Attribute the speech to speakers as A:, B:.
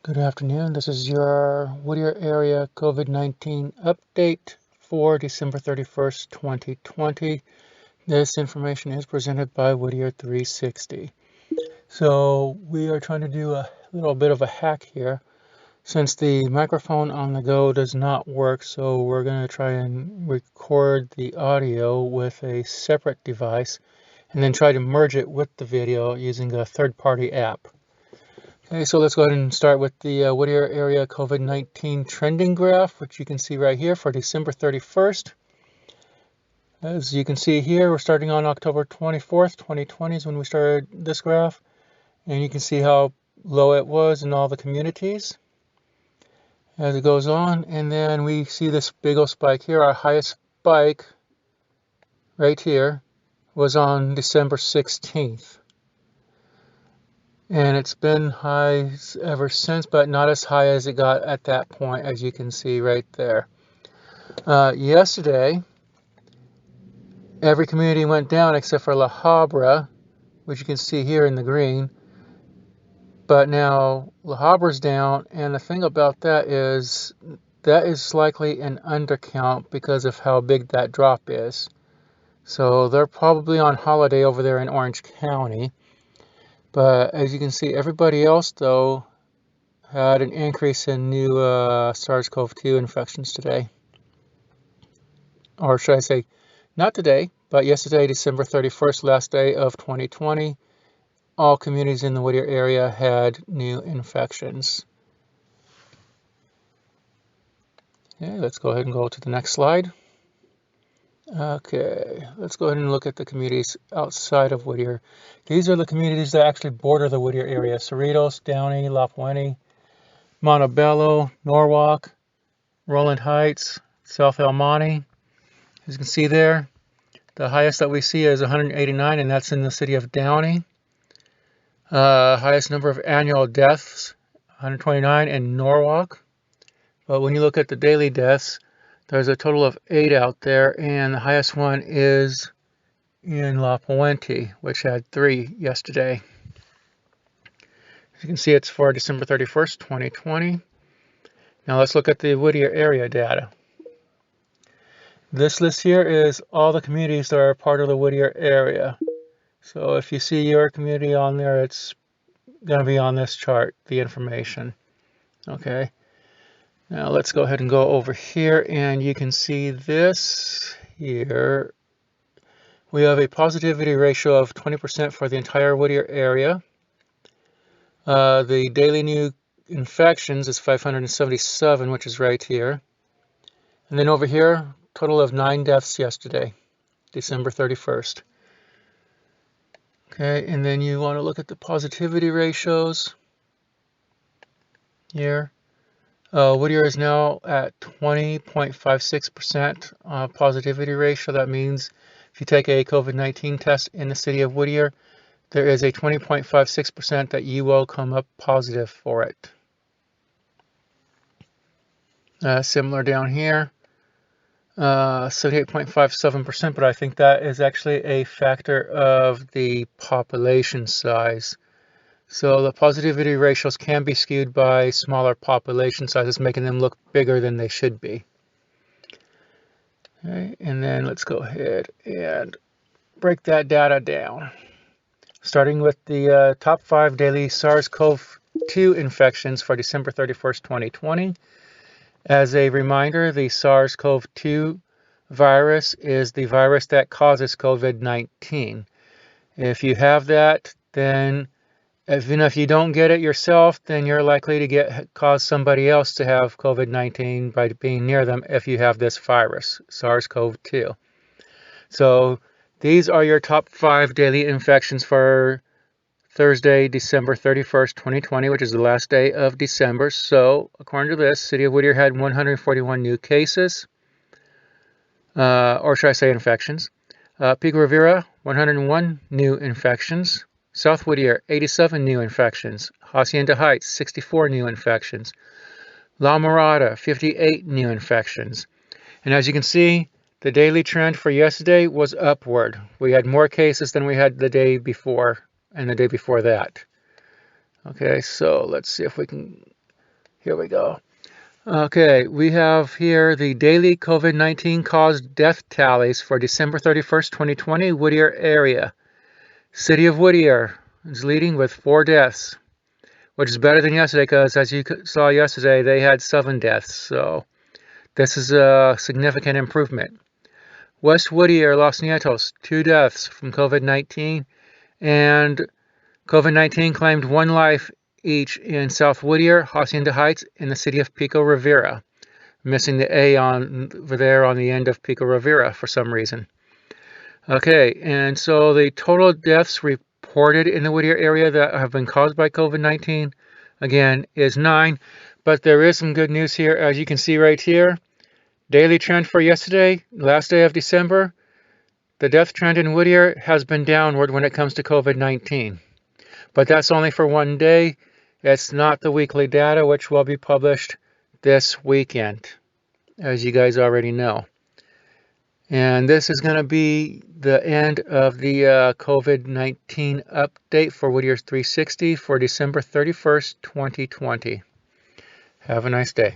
A: Good afternoon. This is your Whittier Area COVID-19 update for December 31st, 2020. This information is presented by Whittier 360. So we are trying to do a little bit of a hack here. Since the microphone on the Go does not work, so we're going to try and record the audio with a separate device and then try to merge it with the video using a third-party app. Okay, so let's go ahead and start with the Whittier Area COVID-19 trending graph, which you can see right here for December 31st. As you can see here, we're starting on October 24th, 2020 is when we started this graph. And you can see how low it was in all the communities as it goes on. And then we see this big old spike here. Our highest spike right here was on December 16th. And it's been highs ever since, but not as high as it got at that point, as you can see right there. Yesterday, every community went down except for La Habra, which you can see here in the green. But now La Habra's down, and the thing about that is likely an undercount because of how big that drop is. So they're probably on holiday over there in Orange County. But as you can see, everybody else, though, had an increase in new SARS-CoV-2 infections today. Or should I say, not today, but yesterday, December 31st, last day of 2020, all communities in the Whittier area had new infections. Okay, let's go ahead and go to the next slide. Okay, let's go ahead and look at the communities outside of Whittier. These are the communities that actually border the Whittier area: Cerritos, Downey, La Puente, Montebello, Norwalk, Roland Heights, South El Monte. As you can see there, the highest that we see is 189, and that's in the city of Downey. Highest number of annual deaths, 129 in Norwalk. But when you look at the daily deaths, there's a total of 8 out there, and the highest one is in La Puente, which had 3 yesterday. As you can see, it's for December 31st, 2020. Now let's look at the Whittier area data. This list here is all the communities that are part of the Whittier area. So if you see your community on there, it's going to be on this chart, the information. Okay. Now let's go ahead and go over here, and you can see this here. We have a positivity ratio of 20% for the entire Whittier area. The daily new infections is 577, which is right here. And then over here, total of 9 deaths yesterday, December 31st. Okay, and then you want to look at the positivity ratios here. Whittier is now at 20.56% positivity ratio. That means if you take a COVID-19 test in the city of Whittier, there is a 20.56% that you will come up positive for it. Similar down here, 78.57%, but I think that is actually a factor of the population size. So the positivity ratios can be skewed by smaller population sizes, making them look bigger than they should be. Okay, and then let's go ahead and break that data down. Starting with the top 5 daily SARS-CoV-2 infections for December 31st, 2020. As a reminder, the SARS-CoV-2 virus is the virus that causes COVID-19. If you have that, then even if you don't get it yourself, then you're likely to cause somebody else to have COVID-19 by being near them if you have this virus, SARS-CoV-2. So these are your top 5 daily infections for Thursday, December 31st, 2020, which is the last day of December. So according to this, City of Whittier had 141 new cases, or should I say infections. Pico Rivera, 101 new infections. South Whittier, 87 new infections. Hacienda Heights, 64 new infections. La Mirada, 58 new infections. And as you can see, the daily trend for yesterday was upward. We had more cases than we had the day before and the day before that. Okay, so let's see if we can Here we go. Okay, we have here the daily COVID-19 caused death tallies for December 31st, 2020, Whittier area. City of Whittier is leading with 4 deaths, which is better than yesterday because, as you saw yesterday, they had 7 deaths. So this is a significant improvement. West Whittier, Los Nietos, 2 deaths from COVID-19, and COVID-19 claimed 1 life each in South Whittier, Hacienda Heights, and the city of Pico Rivera. Missing the A over there on the end of Pico Rivera for some reason. Okay, and so the total deaths reported in the Whittier area that have been caused by COVID-19, again, is 9. But there is some good news here, as you can see right here. Daily trend for yesterday, last day of December, the death trend in Whittier has been downward when it comes to COVID-19. But that's only for 1 day. It's not the weekly data, which will be published this weekend, as you guys already know. And this is going to be the end of the COVID-19 update for Whittier 360 for December 31st, 2020. Have a nice day.